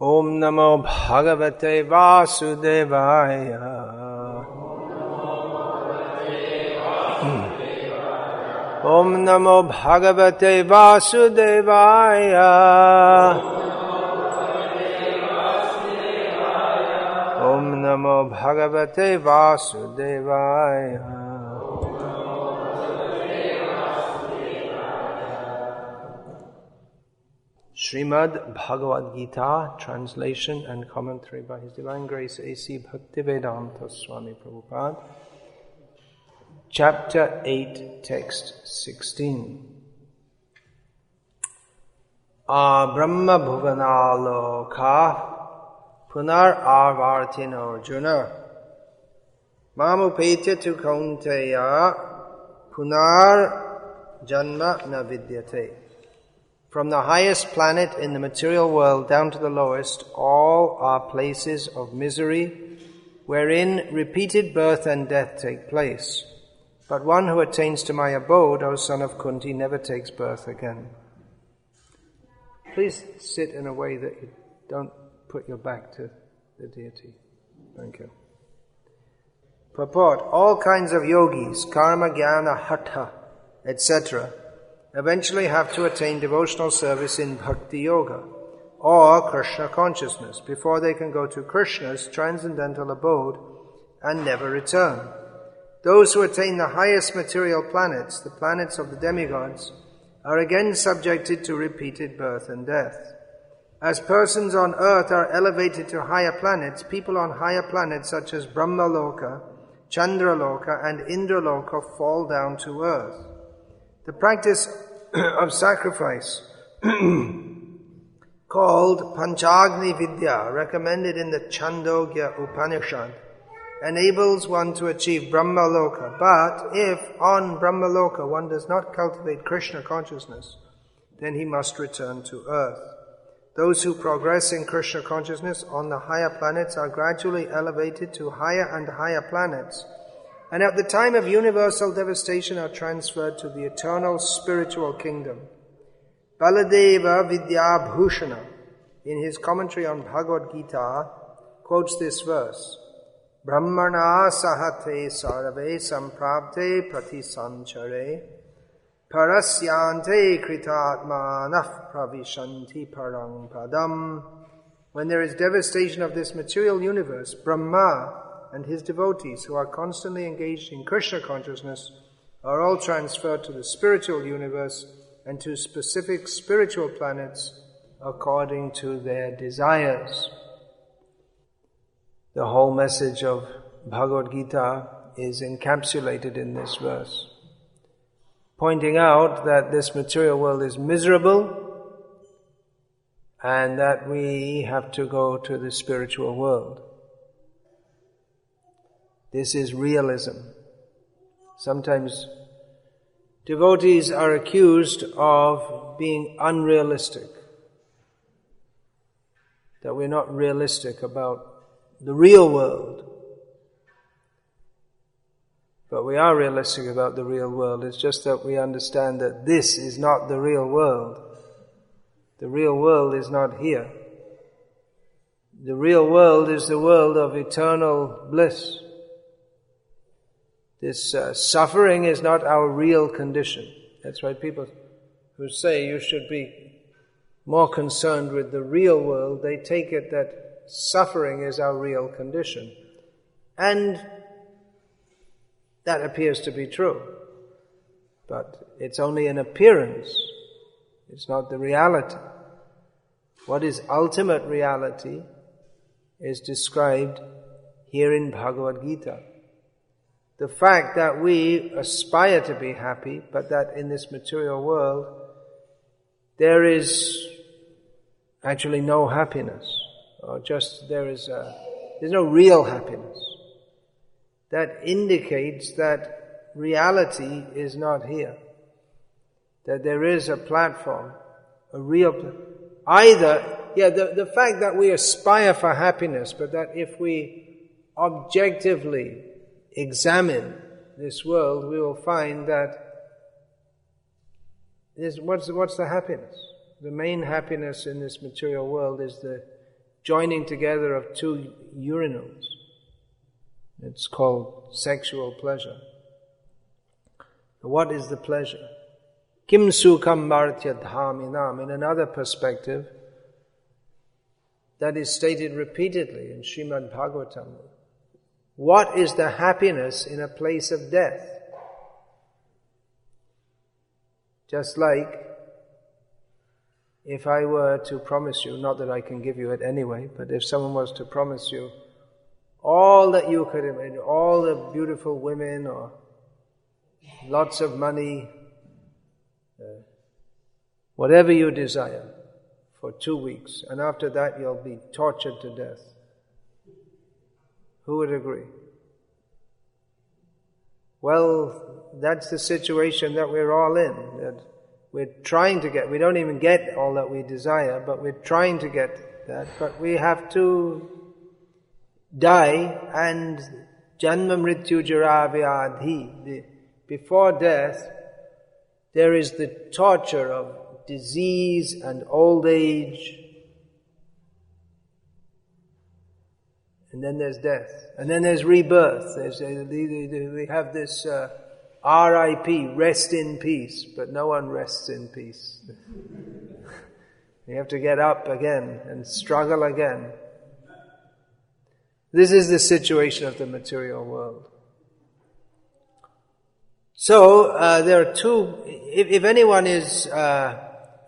Om Namo Bhagavate Vasudevaya. Om Namo Bhagavate Vasudevaya. Om Namo Bhagavate Vasudevaya. Srimad Bhagavad-gita, translation and commentary by His Divine Grace A.C. Bhaktivedanta Swami Prabhupada. Chapter 8, text 16. Brahma bhuvanaloka punar avartino arjuna mamupetya tu kaunteya punar janma na vidyate. From the highest planet in the material world down to the lowest, all are places of misery wherein repeated birth and death take place. But one who attains to my abode, O son of Kunti, never takes birth again. Please sit in a way that you don't put your back to the deity. Thank you. Purport: all kinds of yogis, karma, jnana, hatha, etc., eventually have to attain devotional service in Bhakti Yoga or Krishna consciousness before they can go to Krishna's transcendental abode and never return. Those who attain the highest material planets, the planets of the demigods, are again subjected to repeated birth and death. As persons on earth are elevated to higher planets, people on higher planets such as Brahmaloka, Chandraloka and Indraloka fall down to earth. The practice of sacrifice, called Panchagni Vidya, recommended in the Chandogya Upanishad, enables one to achieve Brahmaloka. But if on Brahmaloka one does not cultivate Krishna consciousness, then he must return to earth. Those who progress in Krishna consciousness on the higher planets are gradually elevated to higher and higher planets, and at the time of universal devastation are transferred to the eternal spiritual kingdom. Baladeva Vidyabhushana, in his commentary on Bhagavad-gita, quotes this verse: Brahmana sahate sarve samprapte pratisanchare parasyante kritatmanah pravishanti parang padam. When there is devastation of this material universe, Brahma and his devotees who are constantly engaged in Krishna consciousness are all transferred to the spiritual universe and to specific spiritual planets according to their desires. The whole message of Bhagavad-gita is encapsulated in this verse, pointing out that this material world is miserable and that we have to go to the spiritual world. This is realism. Sometimes devotees are accused of being unrealistic, that we're not realistic about the real world. But we are realistic about the real world. It's just that we understand that this is not the real world. The real world is not here. The real world is the world of eternal bliss. This suffering is not our real condition. That's why people who say you should be more concerned with the real world, they take it that suffering is our real condition. And that appears to be true. But it's only an appearance. It's not the reality. What is ultimate reality is described here in Bhagavad-gita. The fact that we aspire to be happy, but that in this material world there is actually no happiness, or just there's no real happiness. That indicates that reality is not here. That there is a platform, a real the fact that we aspire for happiness, but that if we objectively examine this world, we will find that what's the happiness? The main happiness in this material world is the joining together of two urinals. It's called sexual pleasure. What is the pleasure? Kim sukham martya dhaminam. In another perspective, that is stated repeatedly in Srimad Bhagavatam. What is the happiness in a place of death? Just like if I were to promise you, not that I can give you it anyway, but if someone was to promise you all that you could imagine, all the beautiful women or lots of money, whatever you desire, for 2 weeks, and after that you'll be tortured to death. Who would agree? Well, that's the situation that we're all in. That we're trying to get, we don't even get all that we desire, but we're trying to get that, but we have to die, and janma mrityu jara vyadhi. Before death, there is the torture of disease and old age, and then there's death, and then there's rebirth. We have this R.I.P., rest in peace, but no one rests in peace. You have to get up again and struggle again. This is the situation of the material world. So, there are two, if anyone is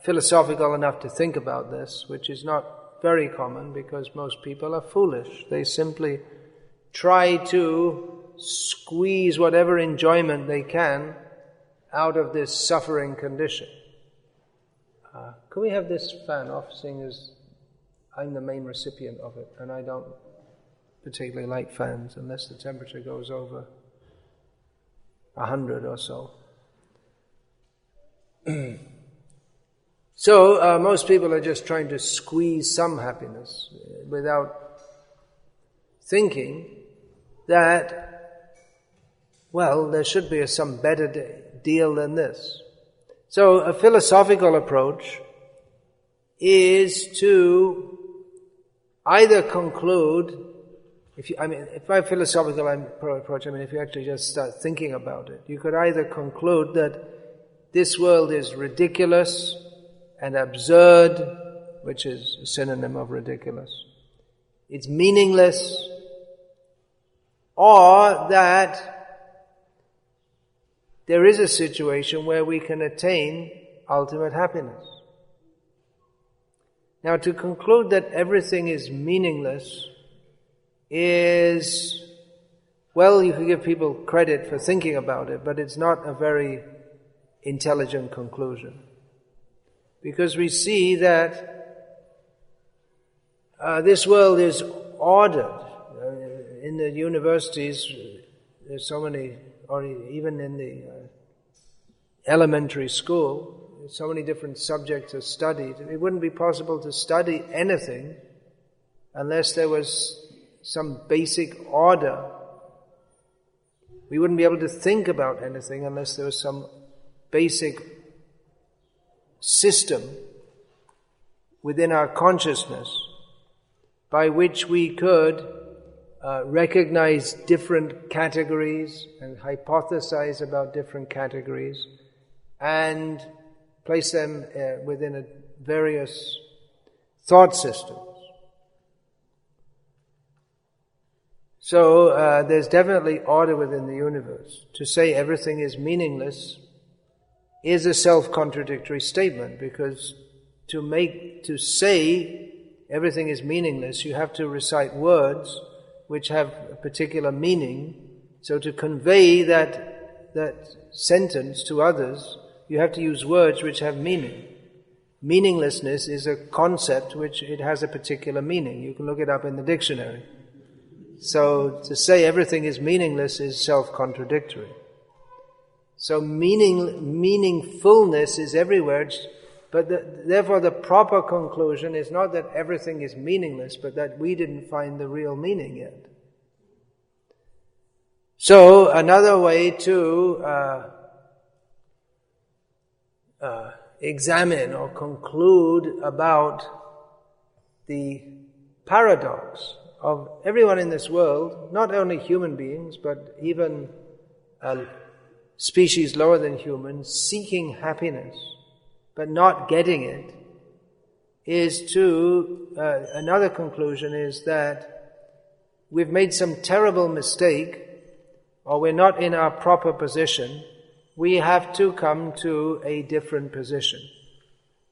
philosophical enough to think about this, which is not very common because most people are foolish. They simply try to squeeze whatever enjoyment they can out of this suffering condition. Can we have this fan off, seeing as I'm the main recipient of it, and I don't particularly like fans unless the temperature goes over 100 or so. So, most people are just trying to squeeze some happiness without thinking that, well, there should be some better deal than this. So, a philosophical approach is to either conclude, by philosophical approach, if you actually just start thinking about it, you could either conclude that this world is ridiculous and absurd, which is a synonym of ridiculous. It's meaningless, or that there is a situation where we can attain ultimate happiness. Now, to conclude that everything is meaningless is, well, you can give people credit for thinking about it, but it's not a very intelligent conclusion. Because we see that this world is ordered. In the universities, there's so many, or even in the elementary school, so many different subjects are studied. It wouldn't be possible to study anything unless there was some basic order. We wouldn't be able to think about anything unless there was some basic system within our consciousness by which we could recognize different categories and hypothesize about different categories and place them within various thought systems. So there's definitely order within the universe. To say everything is meaningless is a self-contradictory statement, because to say everything is meaningless, you have to recite words which have a particular meaning. So to convey that sentence to others, you have to use words which have meaning. Meaninglessness is a concept which it has a particular meaning. You can look it up in the dictionary. So to say everything is meaningless is self-contradictory. So meaningfulness is everywhere, but therefore the proper conclusion is not that everything is meaningless, but that we didn't find the real meaning yet. So another way to examine or conclude about the paradox of everyone in this world, not only human beings, but even species lower than humans, seeking happiness, but not getting it, is another conclusion is that we've made some terrible mistake, or we're not in our proper position. We have to come to a different position.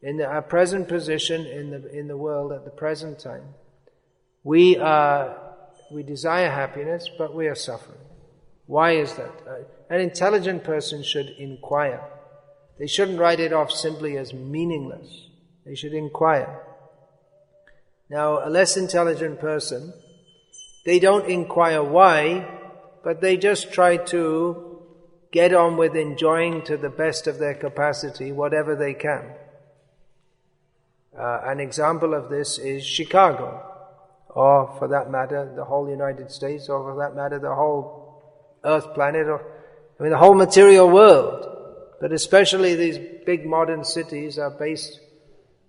In our present position in the world at the present time, we desire happiness, but we are suffering. Why is that? An intelligent person should inquire. They shouldn't write it off simply as meaningless. They should inquire. Now, a less intelligent person, they don't inquire why, but they just try to get on with enjoying to the best of their capacity whatever they can. An example of this is Chicago, or for that matter, the whole United States, or for that matter, the whole Earth planet, the whole material world. But especially these big modern cities are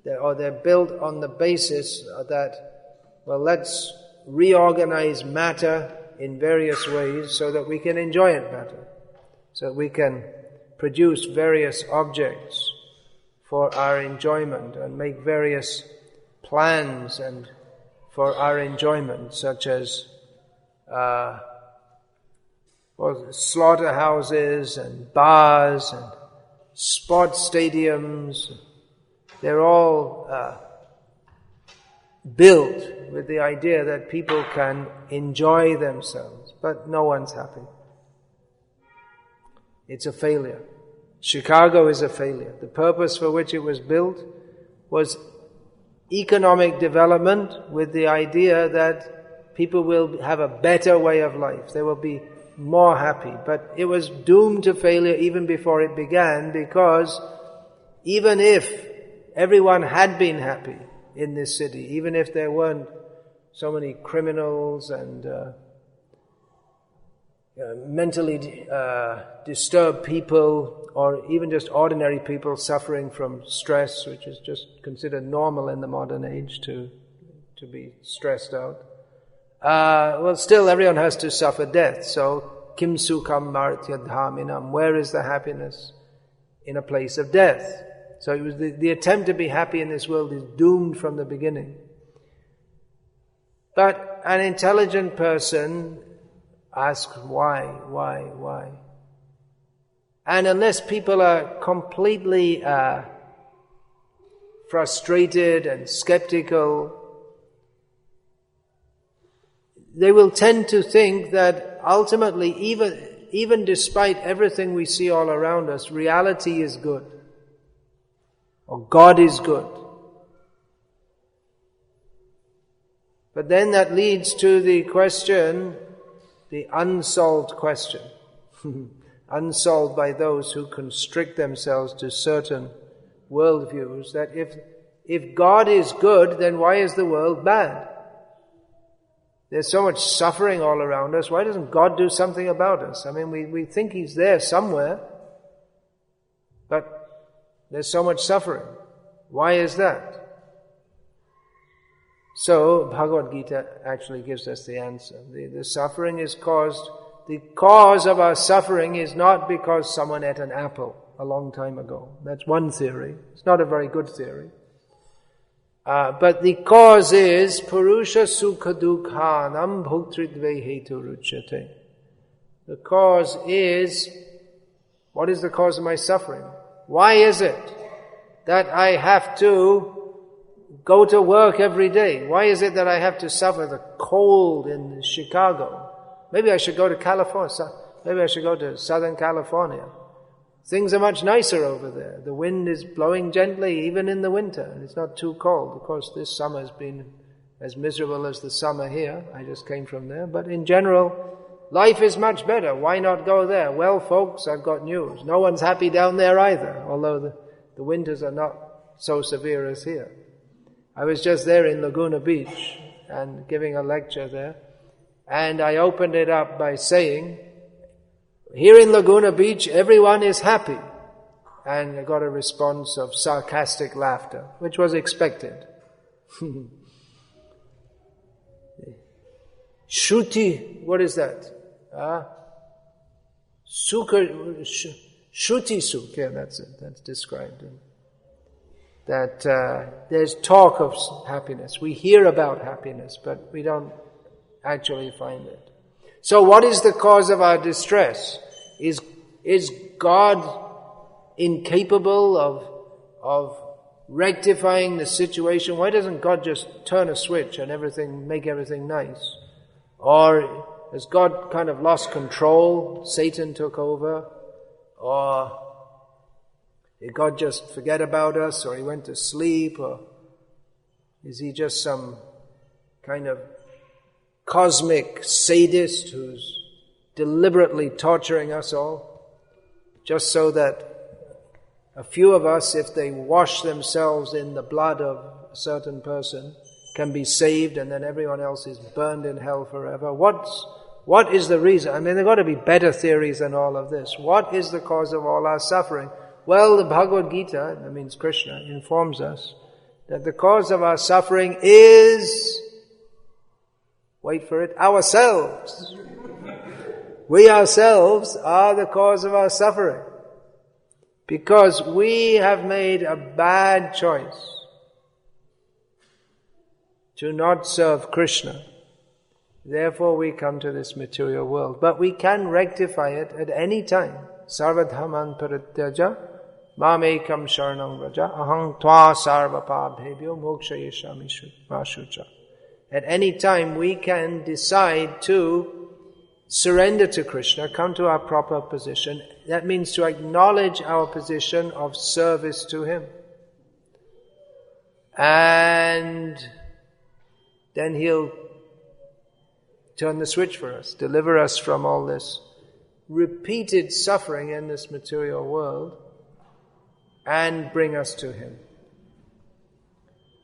they're built on the basis that, well, let's reorganize matter in various ways so that we can enjoy it better, so that we can produce various objects for our enjoyment and make various plans and for our enjoyment, such as slaughterhouses and bars and sports stadiums. They're all built with the idea that people can enjoy themselves, but no one's happy. It's a failure. Chicago is a failure. The purpose for which it was built was economic development with the idea that people will have a better way of life. They will be more happy. But it was doomed to failure even before it began, because even if everyone had been happy in this city, even if there weren't so many criminals and mentally disturbed people, or even just ordinary people suffering from stress, which is just considered normal in the modern age to be stressed out. Well, still everyone has to suffer death. So, kim sukham martya dhaminam, where is the happiness? In a place of death. So it was the attempt to be happy in this world is doomed from the beginning. But an intelligent person asks why? And unless people are completely frustrated and skeptical, they will tend to think that ultimately, even despite everything we see all around us, reality is good, or God is good. But then that leads to the question, the unsolved question, unsolved by those who constrict themselves to certain worldviews, that if God is good, then why is the world bad? There's so much suffering all around us. Why doesn't God do something about us? I mean, we think He's there somewhere, but there's so much suffering. Why is that? So, Bhagavad-gita actually gives us the answer. The suffering is caused, the cause of our suffering is not because someone ate an apple a long time ago. That's one theory. It's not a very good theory. But the cause is Purusha Sukha Dukhanam Bhuktridve Hetu Ruchyate. The cause is, what is the cause of my suffering? Why is it that I have to go to work every day? Why is it that I have to suffer the cold in Chicago? Maybe I should go to California. Maybe I should go to Southern California. Things are much nicer over there. The wind is blowing gently even in the winter, and it's not too cold. Of course, this summer has been as miserable as the summer here. I just came from there. But in general, life is much better. Why not go there? Well, folks, I've got news. No one's happy down there either, although the winters are not so severe as here. I was just there in Laguna Beach and giving a lecture there, and I opened it up by saying, here in Laguna Beach, everyone is happy. And I got a response of sarcastic laughter, which was expected. Shruti, what is that? Sukha, Shruti Sukha, yeah, that's it, that's described. That there's talk of happiness. We hear about happiness, but we don't actually find it. So what is the cause of our distress? Is God incapable of rectifying the situation? Why doesn't God just turn a switch and make everything nice? Or has God kind of lost control? Satan took over? Or did God just forget about us? Or he went to sleep? Or is he just some kind of cosmic sadist who's deliberately torturing us all? Just so that a few of us, if they wash themselves in the blood of a certain person, can be saved, and then everyone else is burned in hell forever. What is the reason? I mean, there have got to be better theories than all of this. What is the cause of all our suffering? Well, the Bhagavad-gita, that means Krishna, informs us that the cause of our suffering is, wait for it, ourselves. We ourselves are the cause of our suffering. Because we have made a bad choice to not serve Krishna. Therefore we come to this material world. But we can rectify it at any time. Sarvadhaman parityaja mamekam sharanam vraja aham tva sarvapabhebhyo mokshayishami mashucha. At any time we can decide to surrender to Krishna, come to our proper position. That means to acknowledge our position of service to Him. And then He'll turn the switch for us, deliver us from all this repeated suffering in this material world, and bring us to Him.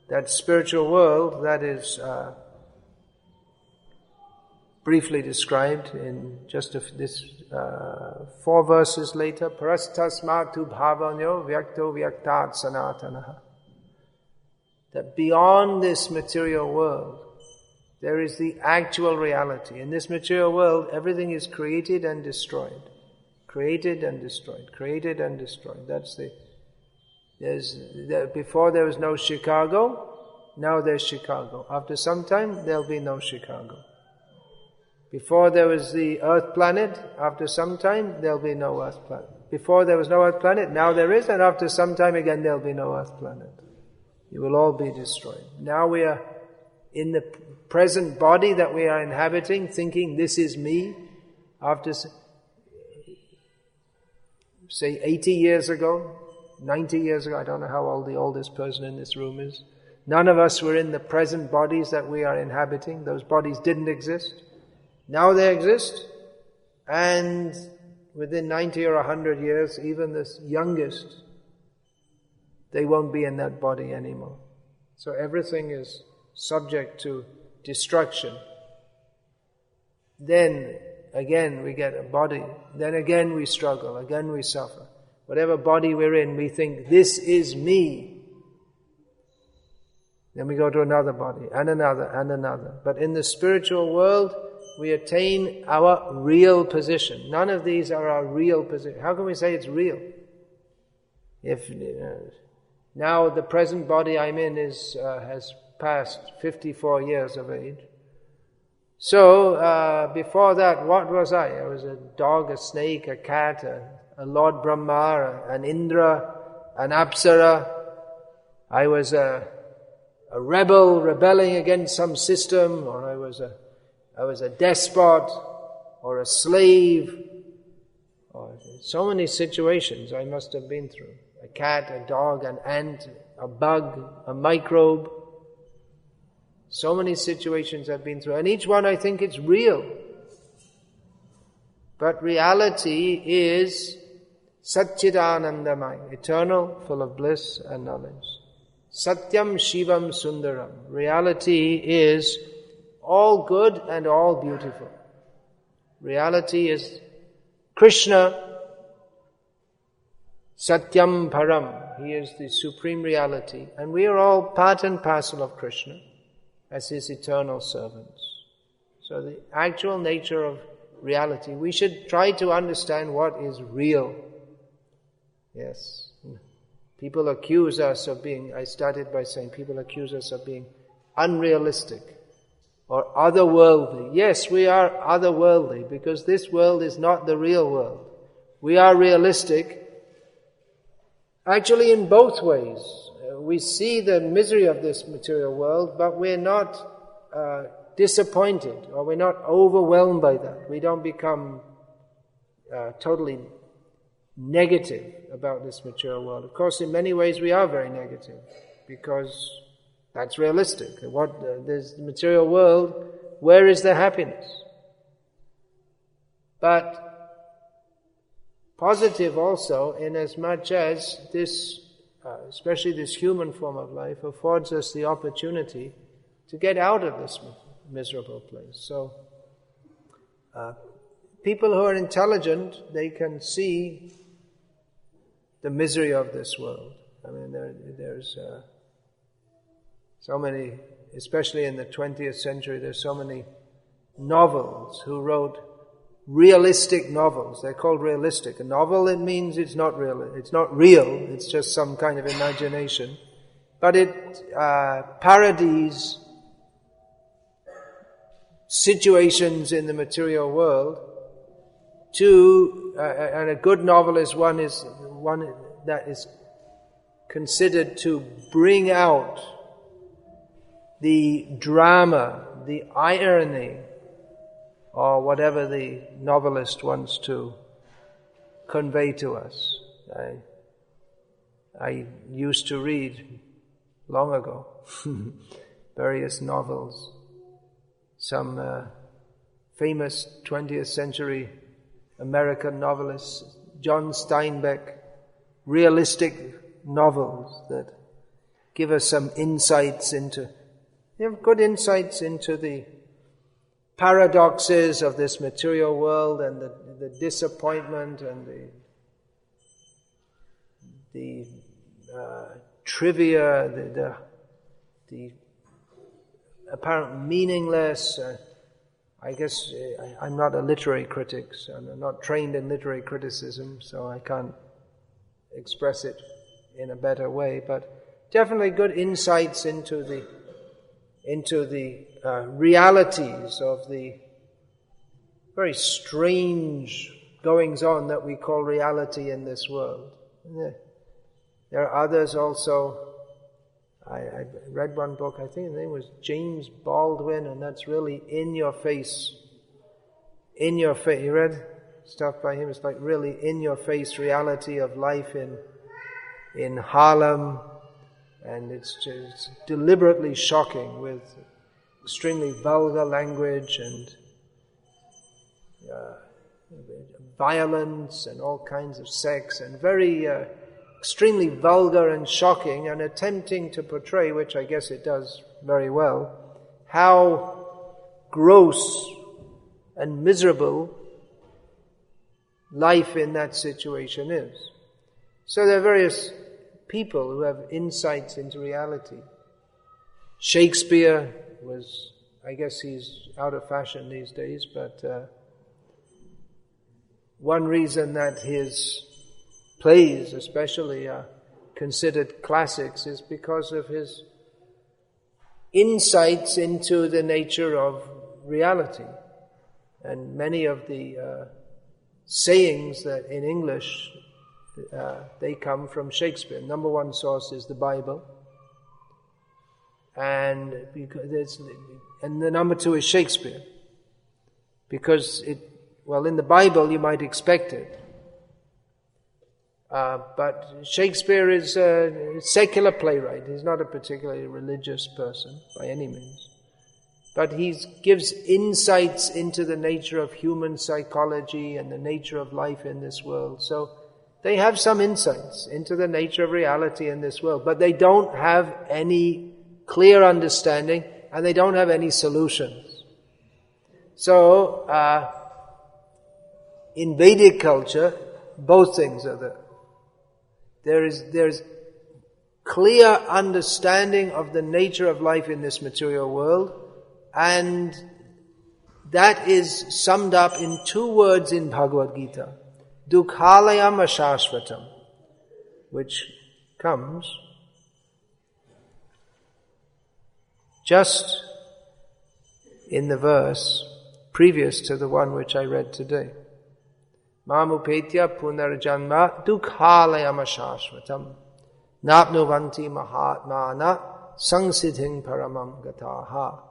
That spiritual world, that is briefly described in just this 4 verses later. Parastasmatu bhavanyo vyakto vyaktat sanatanaha. That beyond this material world, there is the actual reality. In this material world, everything is created and destroyed. Created and destroyed. Created and destroyed. Before there was no Chicago, now there's Chicago. After some time, there'll be no Chicago. Before there was the Earth planet, after some time, there'll be no Earth planet. Before there was no Earth planet, now there is, and after some time again, there'll be no Earth planet. You will all be destroyed. Now we are in the present body that we are inhabiting, thinking this is me. After, say, 80 years ago, 90 years ago, I don't know how old the oldest person in this room is. None of us were in the present bodies that we are inhabiting. Those bodies didn't exist. Now they exist, and within 90 or 100 years, even the youngest, they won't be in that body anymore. So everything is subject to destruction. Then again we get a body. Then again we struggle. Again we suffer. Whatever body we're in, we think, this is me. Then we go to another body, and another, and another. But in the spiritual world, we attain our real position. None of these are our real position. How can we say it's real? If now the present body I'm in has passed 54 years of age. So before that, what was I? I was a dog, a snake, a cat, a Lord Brahma, an Indra, an Apsara. I was a rebel rebelling against some system, or I was a despot, or a slave, or so many situations I must have been through. A cat, a dog, an ant, a bug, a microbe. So many situations I've been through, and each one I think it's real. But reality is Satchidanandamaya, eternal, full of bliss and knowledge. Satyam Shivam Sundaram. Reality is all good and all beautiful. Reality is Krishna, Satyam Param. He is the supreme reality. And we are all part and parcel of Krishna as His eternal servants. So the actual nature of reality. We should try to understand what is real. Yes. People accuse us of being, I started by saying, people accuse us of being unrealistic or otherworldly. Yes, we are otherworldly because this world is not the real world. We are realistic actually in both ways. We see the misery of this material world, but we're not disappointed or we're not overwhelmed by that. We don't become totally negative about this material world. Of course, in many ways we are very negative because that's realistic. This material world, where is the happiness? But positive also, in as much as this, especially this human form of life, affords us the opportunity to get out of this miserable place. So, people who are intelligent, they can see the misery of this world. I mean, there's so many, especially in the 20th century, there's so many novels who wrote realistic novels. They're called realistic. A novel, it means it's not real. It's not real. It's just some kind of imagination. But it parodies situations in the material world and a good novel is one that is considered to bring out the drama, the irony, or whatever the novelist wants to convey to us. I used to read long ago various novels. Some famous 20th century American novelists, John Steinbeck, realistic novels that give us some insights into, good insights into the paradoxes of this material world and the disappointment and the trivia, the apparent meaningless. I guess I'm not a literary critic, so I'm not trained in literary criticism, so I can't express it in a better way, but definitely good insights into the realities of the very strange goings-on that we call reality in this world. There are others also. I read one book, I think his name was James Baldwin, and that's really in your face. In your face. You read stuff by him? It's like really in your face reality of life in Harlem, and it's just deliberately shocking with extremely vulgar language and violence and all kinds of sex and very extremely vulgar and shocking, and attempting to portray, which I guess it does very well, how gross and miserable life in that situation is. So there are various people who have insights into reality. Shakespeare was, I guess he's out of fashion these days, but one reason that his plays especially are considered classics is because of his insights into the nature of reality. And many of the sayings that in English, they come from Shakespeare. Number one source is the Bible. And the number two is Shakespeare. Because in the Bible you might expect it. But Shakespeare is a secular playwright. He's not a particularly religious person by any means. But he gives insights into the nature of human psychology and the nature of life in this world. So they have some insights into the nature of reality in this world, but they don't have any clear understanding and they don't have any solutions. So, in Vedic culture, both things are there. There's clear understanding of the nature of life in this material world, and that is summed up in 2 words in Bhagavad-gita. Dukhalayam ashashvatam, which comes just in the verse previous to the one which I read today. Mamupetya punarjanma dukhalayam ashashvatam napnuvanti mahatmana sangsiddhing paramam gataha.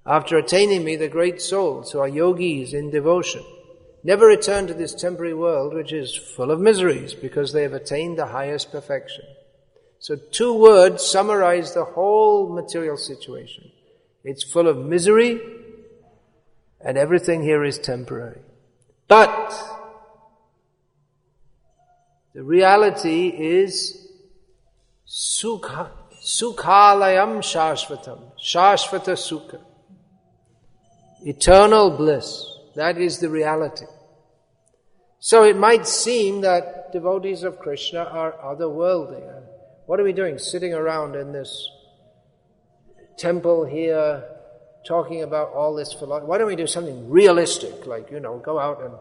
After attaining me, the great souls who are yogis in devotion never return to this temporary world which is full of miseries because they have attained the highest perfection. So 2 words summarize the whole material situation. It's full of misery and everything here is temporary. But the reality is sukhalayam shashvatam, shashvata sukha. Eternal bliss. That is the reality. So it might seem that devotees of Krishna are otherworldly. What are we doing? Sitting around in this temple here, talking about all this philosophy. Why don't we do something realistic? Like, go out and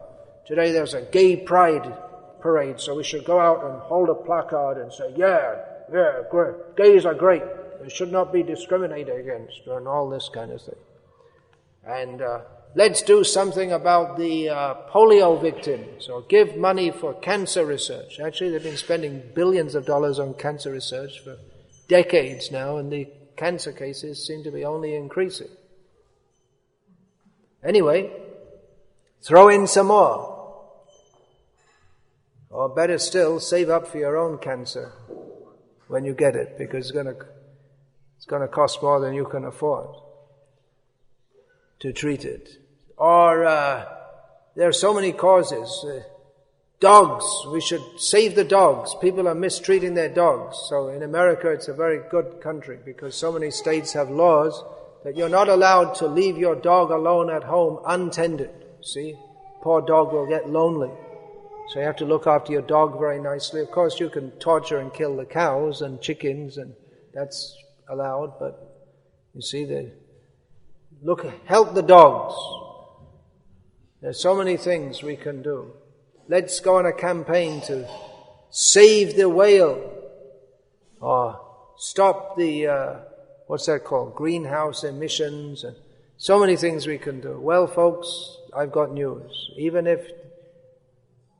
today there's a gay pride parade, so we should go out and hold a placard and say, yeah, great. Gays are great. They should not be discriminated against, and all this kind of thing. And let's do something about the polio victims, or give money for cancer research. Actually, they've been spending billions of dollars on cancer research for decades now, and the cancer cases seem to be only increasing. Anyway, throw in some more. Or better still, save up for your own cancer when you get it, because it's going to cost more than you can afford to treat it. Or there are so many causes. Dogs, we should save the dogs. People are mistreating their dogs. So in America it's a very good country because so many states have laws that you're not allowed to leave your dog alone at home untended. See? Poor dog will get lonely. So you have to look after your dog very nicely. Of course you can torture and kill the cows and chickens, and that's allowed, but you see, help the dogs. There's so many things we can do. Let's go on a campaign to save the whale, or stop the, what's that called? Greenhouse emissions, and so many things we can do. Well, folks, I've got news. Even if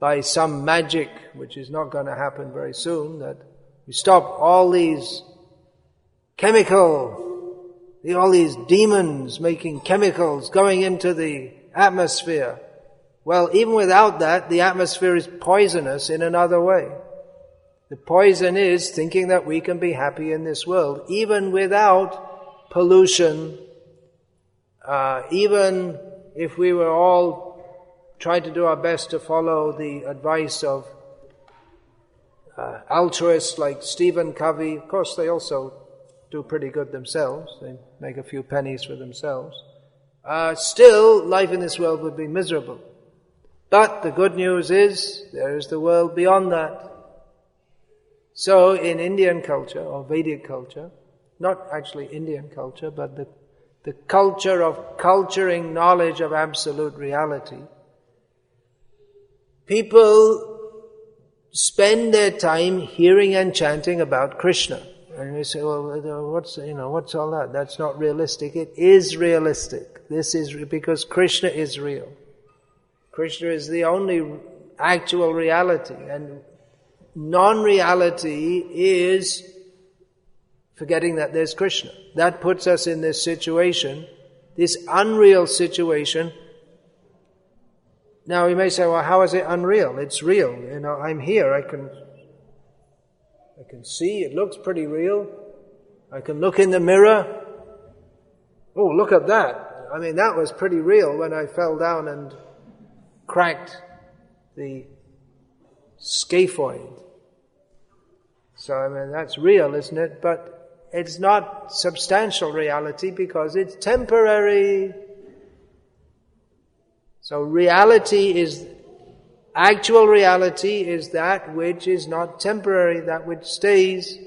by some magic, which is not going to happen very soon, that we stop all these all these demons making chemicals going into the atmosphere. Well, even without that, the atmosphere is poisonous in another way. The poison is thinking that we can be happy in this world, even without pollution, even if we were all trying to do our best to follow the advice of altruists like Stephen Covey. Of course, they also do pretty good themselves. They make a few pennies for themselves. Still, life in this world would be miserable. But the good news is, there is the world beyond that. So in Indian culture, or Vedic culture, not actually Indian culture, but the culture of culturing knowledge of absolute reality, people spend their time hearing and chanting about Krishna. And you say, well, what's all that? That's not realistic. It is realistic. This is because Krishna is real. Krishna is the only actual reality, and non-reality is forgetting that there's Krishna. That puts us in this situation, this unreal situation. Now we may say, well, how is it unreal? It's real. I'm here. I can see. It looks pretty real. I can look in the mirror. Oh, look at that. I mean, that was pretty real when I fell down and cracked the scaphoid. So, I mean, that's real, isn't it? But it's not substantial reality because it's temporary. So actual reality is that which is not temporary, that which stays,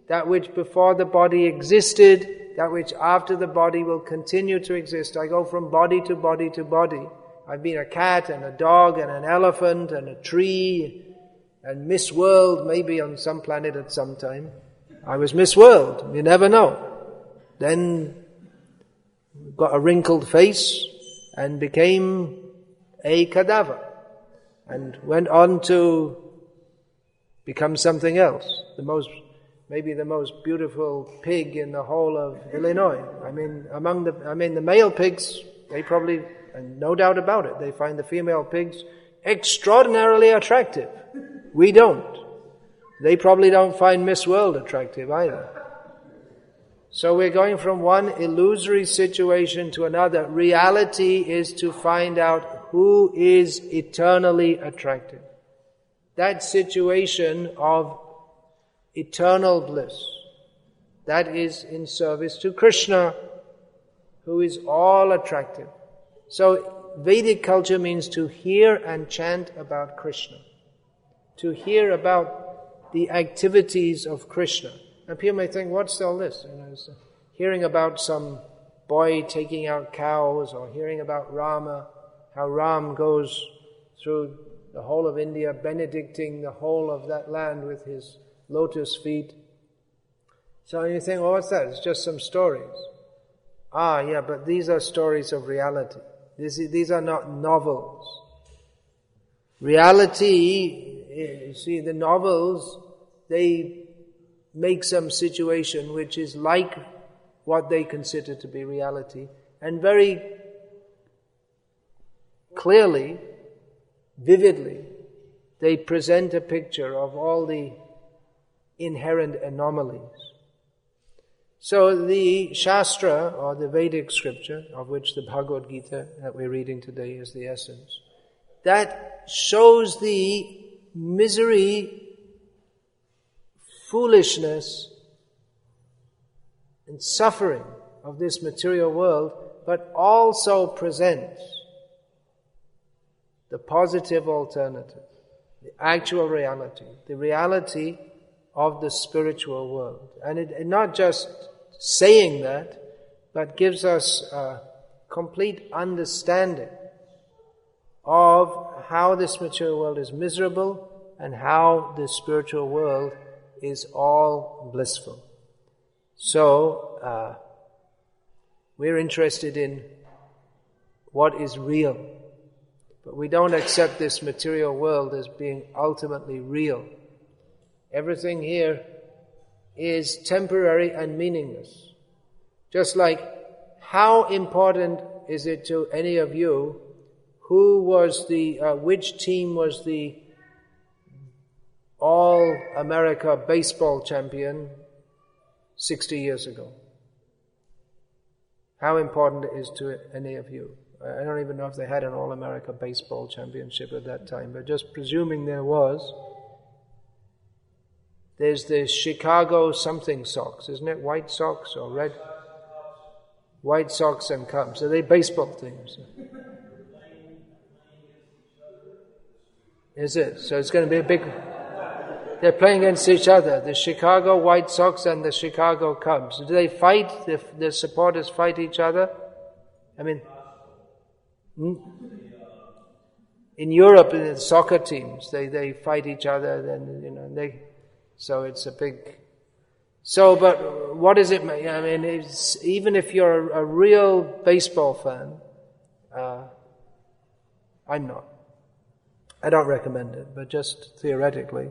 that which before the body existed that which after the body will continue to exist. I go from body to body to body. I've been a cat and a dog and an elephant and a tree and Miss World, maybe on some planet at some time. I was Miss World, you never know. Then got a wrinkled face and became a cadaver and went on to become something else. Maybe the most beautiful pig in the whole of Illinois. The male pigs, they probably, and no doubt about it, they find the female pigs extraordinarily attractive. We don't. They probably don't find Miss World attractive either. So we're going from one illusory situation to another. Reality is to find out who is eternally attractive. That situation of eternal bliss, that is in service to Krishna, who is all attractive. So Vedic culture means to hear and chant about Krishna, to hear about the activities of Krishna. And people may think, what's all this? Hearing about some boy taking out cows, or hearing about Rama, how Ram goes through the whole of India, benedicting the whole of that land with his lotus feet. So you think, what's that? It's just some stories. Yeah, but these are stories of reality. These are not novels. Reality, you see, the novels, they make some situation which is like what they consider to be reality, and very clearly, vividly, they present a picture of all the inherent anomalies. So the Shastra, or the Vedic scripture, of which the Bhagavad-gita that we're reading today is the essence, that shows the misery, foolishness, and suffering of this material world, but also presents the positive alternative, the actual reality, the reality of the spiritual world. And it not just saying that, but gives us a complete understanding of how this material world is miserable and how the spiritual world is all blissful. So, we're interested in what is real, but we don't accept this material world as being ultimately real. Everything here is temporary and meaningless. Just like, how important is it to any of you who was which team was the All-America baseball champion 60 years ago? How important it is to any of you? I don't even know if they had an All-America baseball championship at that time, but just presuming there was, there's the Chicago something Sox, isn't it? White Sox or red? White Sox and Cubs. Are they baseball teams? Is it? So it's going to be a big... They're playing against each other, the Chicago White Sox and the Chicago Cubs. Do they fight? The supporters fight each other? I mean, in Europe, in the soccer teams, they fight each other. Then so it's a big. So, but what does it mean? I mean, even if you're a real baseball fan, I'm not. I don't recommend it, but just theoretically.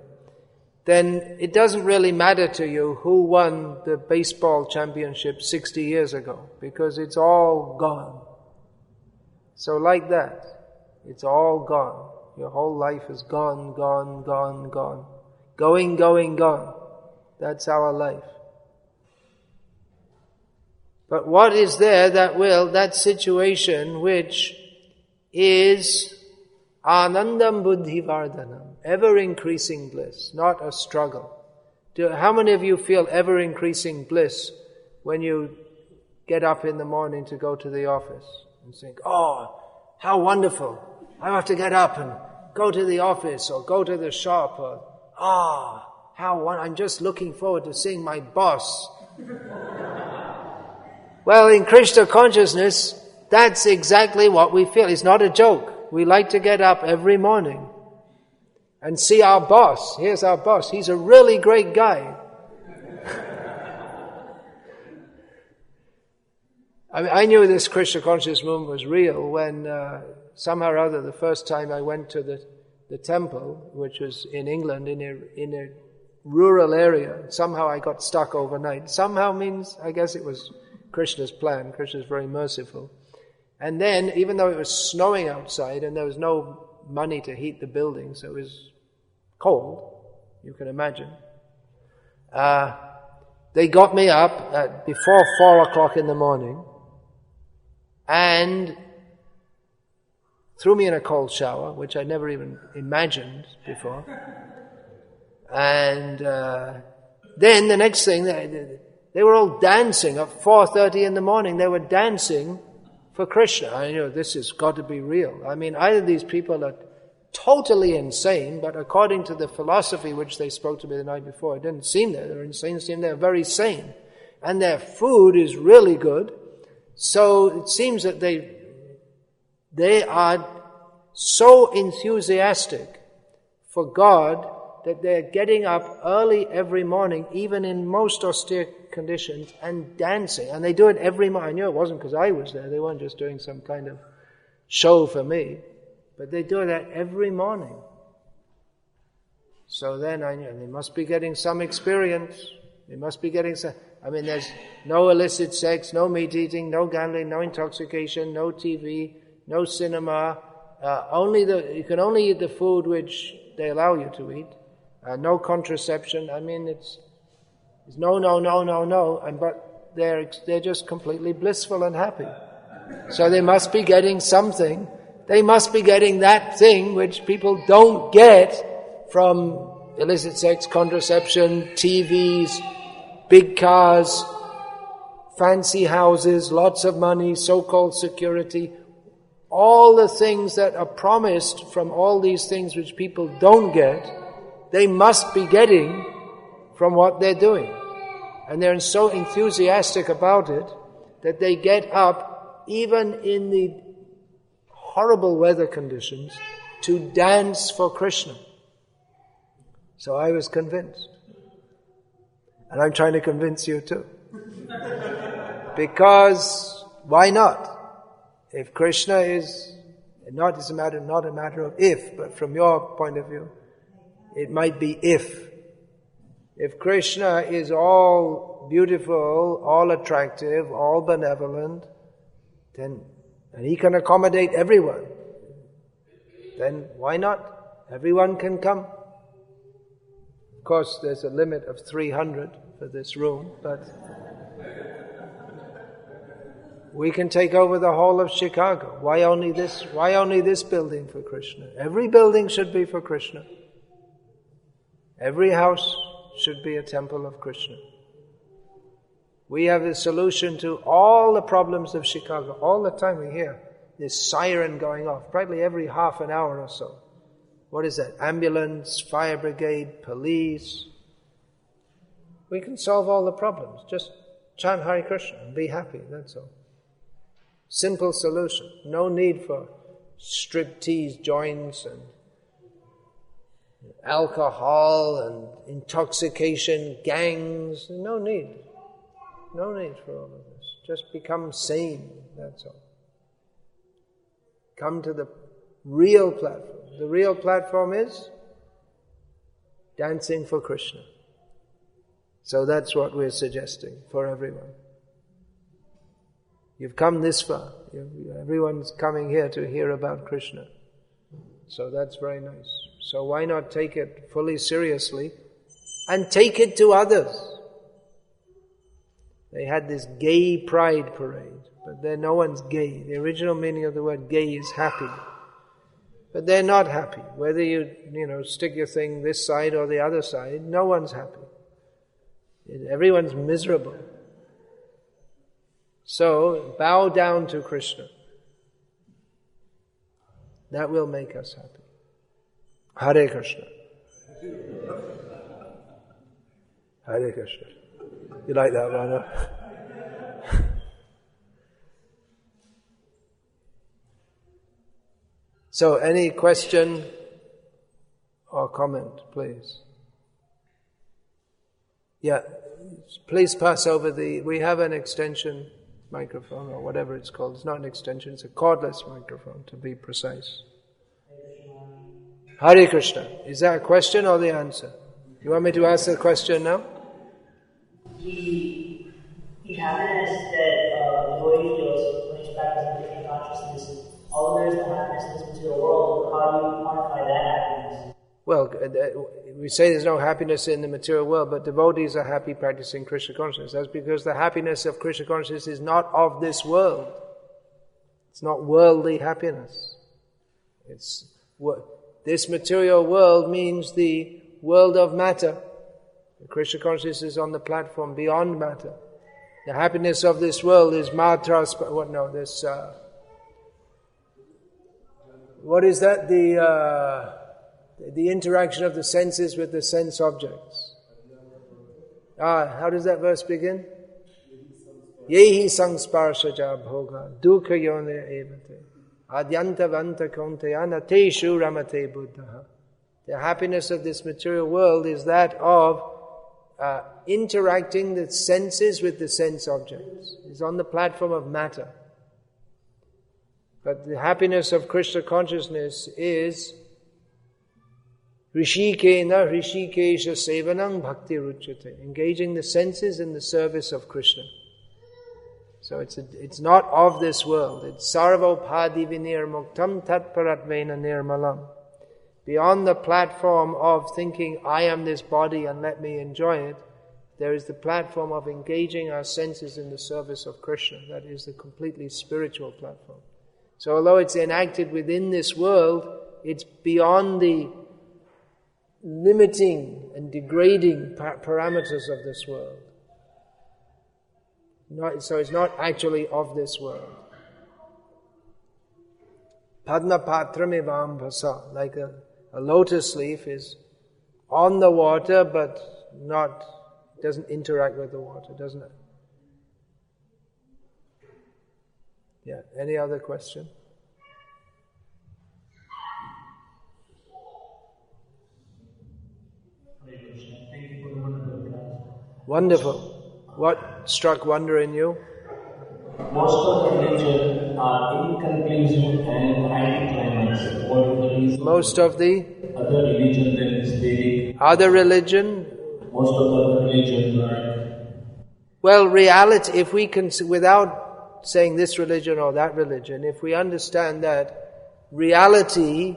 Then it doesn't really matter to you who won the baseball championship 60 years ago, because it's all gone. So like that, it's all gone. Your whole life is gone, gone, gone, gone. Going, going, gone. That's our life. But what is there that situation which is Anandam Buddhi Vardhanam, ever-increasing bliss, not a struggle. How many of you feel ever-increasing bliss when you get up in the morning to go to the office and think, oh, how wonderful, I have to get up and go to the office or go to the shop, or, I'm just looking forward to seeing my boss. Well, in Krishna consciousness, that's exactly what we feel. It's not a joke. We like to get up every morning and see our boss. Here's our boss. He's a really great guy. I mean, I knew this Krishna consciousness movement was real when somehow or other the first time I went to the temple, which was in England, in a rural area. Somehow I got stuck overnight. Somehow means, I guess it was Krishna's plan. Krishna's very merciful. And then, even though it was snowing outside and there was no money to heat the building, so it was cold, you can imagine, they got me up before 4 o'clock in the morning and threw me in a cold shower, which I never even imagined before. And then the next thing, they were all dancing at 4:30 in the morning. They were dancing for Krishna. I knew this has got to be real. I mean, either these people are totally insane, but according to the philosophy which they spoke to me the night before, it didn't seem that they were insane. It seemed they were very sane. And their food is really good. So it seems that they are so enthusiastic for God that they're getting up early every morning, even in most austere conditions, and dancing. And they do it every morning. I knew it wasn't because I was there. They weren't just doing some kind of show for me. But they do that every morning. So then I knew they must be getting some experience. They must be getting some... I mean, there's no illicit sex, no meat eating, no gambling, no intoxication, no TV, no cinema. You can only eat the food which they allow you to eat. No contraception. I mean, it's no, but they're just completely blissful and happy. So they must be getting something. They must be getting that thing which people don't get from illicit sex, contraception, TVs, big cars, fancy houses, lots of money, so-called security. All the things that are promised from all these things which people don't get, they must be getting from what they're doing. And they're so enthusiastic about it that they get up, even in the horrible weather conditions, to dance for Krishna. So I was convinced. And I'm trying to convince you too. Because, why not? If Krishna is not a matter of if, but from your point of view, it might be if. If Krishna is all beautiful, all attractive, all benevolent, then, and he can accommodate everyone, then why not? Everyone can come. Of course, there's a limit of 300 for this room, but we can take over the whole of Chicago. Why only this? Why only this building for Krishna? Every building should be for Krishna. Every house should be a temple of Krishna. We have the solution to all the problems of Chicago. All the time we hear this siren going off, probably every half an hour or so. What is that? Ambulance, fire brigade, police. We can solve all the problems. Just chant Hare Krishna and be happy, that's all. Simple solution. No need for striptease joints and alcohol and intoxication, gangs. No need. No need for all of this. Just become sane, that's all. Come to the real platform. The real platform is dancing for Krishna. So that's what we're suggesting for everyone. You've come this far. Everyone's coming here to hear about Krishna. So that's very nice. So why not take it fully seriously and take it to others? They had this gay pride parade, but there no one's gay. The original meaning of the word gay is happy. But they're not happy. Whether you stick your thing this side or the other side, no one's happy. Everyone's miserable. So, bow down to Krishna. That will make us happy. Hare Krishna. Hare Krishna. You like that one, huh? So, any question or comment, please? Yeah, please pass over we have an extension microphone or whatever it's called. It's not an extension, it's a cordless microphone to be precise. Hare Krishna. Is that a question or the answer? You want me to ask the question now? The happiness that devotee feels when he's practicing Krishna consciousness, although there's the happiness in this material world, how do you quantify that happiness? Well, we say there's no happiness in the material world, but devotees are happy practicing Krishna consciousness. That's because the happiness of Krishna consciousness is not of this world. It's not worldly happiness. This material world means the world of matter. The Krishna consciousness is on the platform beyond matter. The happiness of this world is matra. What is that? The interaction of the senses with the sense objects. How does that verse begin? Yehi sangsparshaja bhoga dukkha yone evate adyanta vanta kontayana teshu ramate buddha. The happiness of this material world is that of interacting the senses with the sense objects. It's on the platform of matter. But the happiness of Krishna consciousness is Rishikena Rishikesha Sevanang Bhakti Ruchyate, engaging the senses in the service of Krishna. So it's not of this world. It's Sarvopadi Vinir Muktam Tatparatvena Nirmalam. Beyond the platform of thinking, I am this body and let me enjoy it, there is the platform of engaging our senses in the service of Krishna. That is the completely spiritual platform. So although it's enacted within this world, it's beyond the limiting and degrading parameters of this world. So it's not actually of this world. Padma patramivam bhasa, like a lotus leaf is on the water but doesn't interact with the water, doesn't it? Yeah, any other question? Wonderful. What struck wonder in you? Most of the religions are inconclusive and anticlimax. What is the reason? Most of the other religion than is Vedic. Other religion? Most of the other religions are. Well, reality, if we can, without saying this religion or that religion, if we understand that reality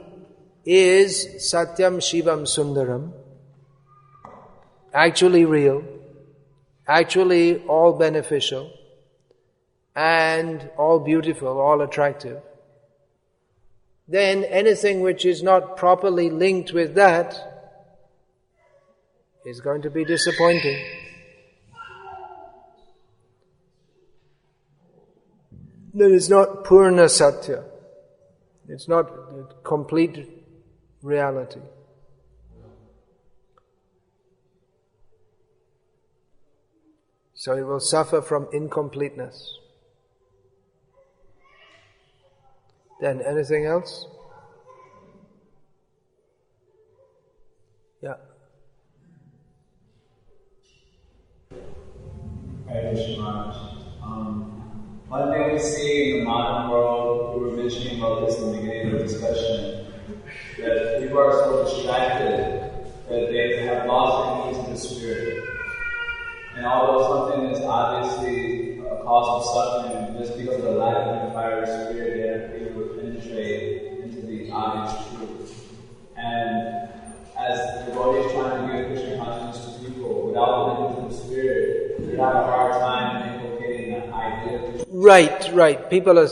is Satyam Shivam Sundaram, actually real, actually all beneficial, and all beautiful, all attractive, then anything which is not properly linked with that is going to be disappointing. That is not Purna Satya. It's not complete reality. So it will suffer from incompleteness. Then anything else? Yeah. Hare Krishna. One thing we see in the modern world, we were mentioning about this in the beginning of the discussion, that people are so distracted that they have lost their ease in the spirit. And although something is obviously a cause of suffering, just because of the lack of the fire of the spirit, they are able to penetrate into the obvious truth. And as devotees trying to give Krishna consciousness to people without the link to the spirit, they have a hard time inculcating that idea. Right. People are,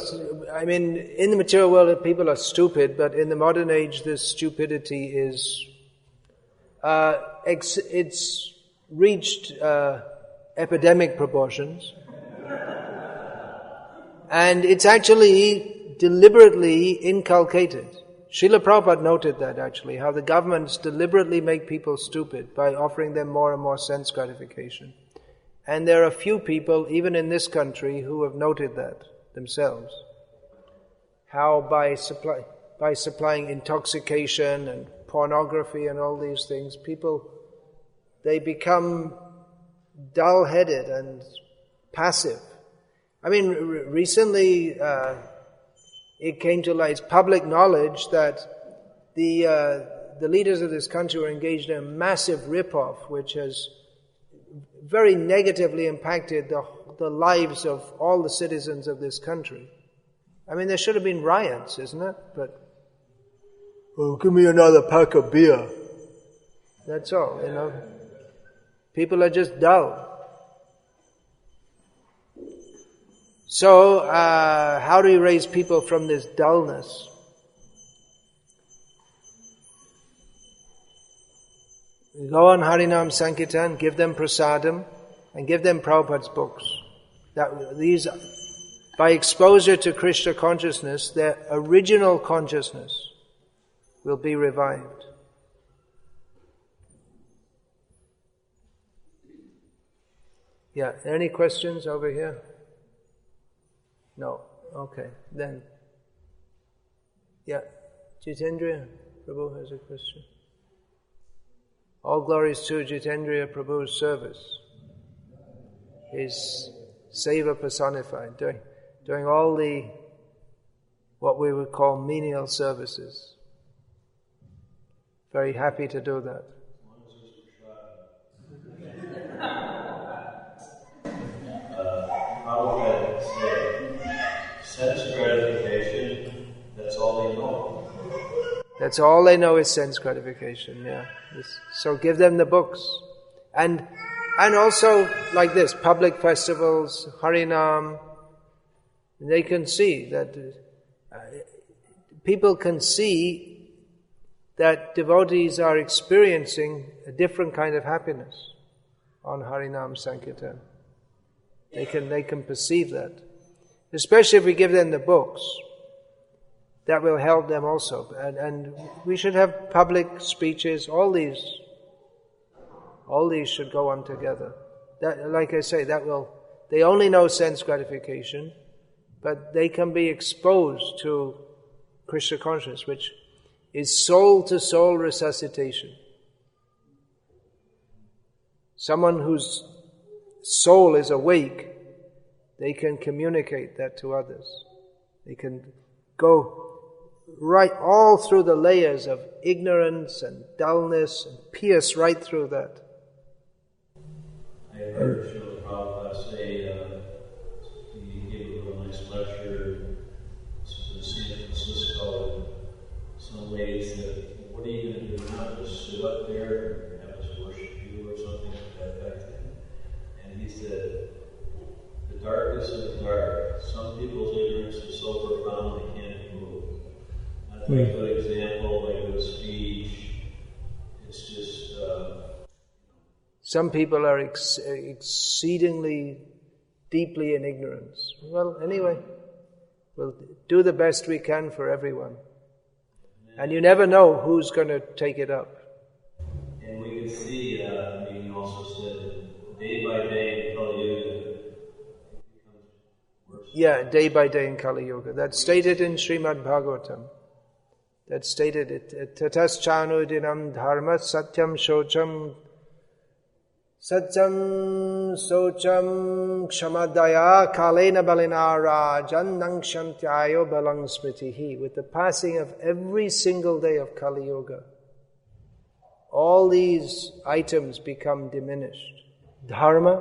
in the material world, people are stupid, but in the modern age, this stupidity is, it's reached epidemic proportions. And it's actually deliberately inculcated. Srila Prabhupada noted that actually, how the governments deliberately make people stupid by offering them more and more sense gratification. And there are a few people, even in this country, who have noted that themselves. How by supply... by supplying intoxication and pornography and all these things, people, they become dull-headed and passive. I mean, recently it came to light, it's public knowledge that the leaders of this country were engaged in a massive rip-off, which has very negatively impacted the lives of all the citizens of this country. I mean, there should have been riots, isn't it? But, oh, give me another pack of beer. That's all, you know. People are just dull. So, how do you raise people from this dullness? Go on Harinam Sankirtan, give them prasadam, and give them Prabhupada's books. These, by exposure to Krishna consciousness, their original consciousness will be revived. Yeah, any questions over here? No. Okay, then. Yeah, Jitendriya Prabhu has a question. All glories to Jitendriya Prabhu's service. His seva personified, doing all the, what we would call menial services. Very happy to do that. Sense gratification, that's all they know. That's all they know is sense gratification, yeah. So give them the books. And also, like this, public festivals, Harinam, they can see that, people can see that devotees are experiencing a different kind of happiness on Harinam Sankirtan. They can perceive that. Especially if we give them the books, that will help them also. And we should have public speeches, all these should go on together. That, like I say, they only know sense gratification, but they can be exposed to Krishna consciousness, which is soul-to-soul resuscitation. Someone whose soul is awake, they can communicate that to others. They can go right all through the layers of ignorance and dullness and pierce right through that. I heard Srila Prabhupada say, he gave a real nice lecture in San Francisco. Some ladies said, what are you going to do now? Just sit up there and have us worship you or something like that? And he said, the darkness is dark. Some people's ignorance is so profound they can't move. I think a good example, like with speech, it's just... Some people are exceedingly deeply in ignorance. Well, anyway, we'll do the best we can for everyone. And you never know who's going to take it up. And we can see, you also said, day by day in Kali Yuga, it becomes worse. Yeah, day by day in Kali Yuga. That's stated in Srimad Bhagavatam. That's stated, tatas chanu dinam dharma satyam shocham Satyam socham kshamadaya kalena balinara jannangshantyayo balang smritihi. With the passing of every single day of Kali Yuga, all these items become diminished. Dharma,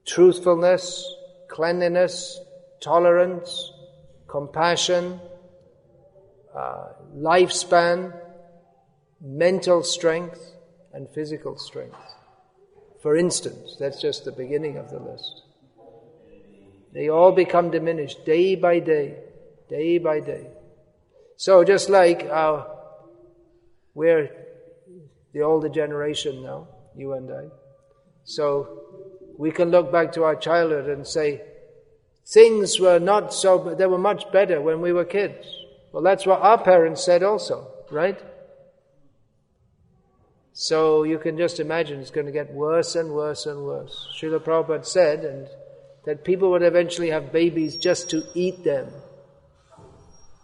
truthfulness, cleanliness, tolerance, compassion, lifespan, mental strength, and physical strength. For instance, that's just the beginning of the list. They all become diminished day by day, day by day. So just like we're the older generation now, you and I, so we can look back to our childhood and say, things were not so, they were much better when we were kids. Well, that's what our parents said also, right? So you can just imagine it's going to get worse and worse and worse. Srila Prabhupada said that people would eventually have babies just to eat them.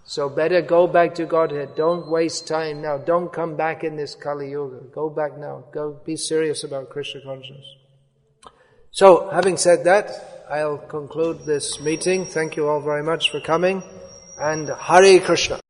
So better go back to Godhead. Don't waste time now. Don't come back in this Kali Yuga. Go back now. Go be serious about Krishna consciousness. So, having said that, I'll conclude this meeting. Thank you all very much for coming. And Hare Krishna.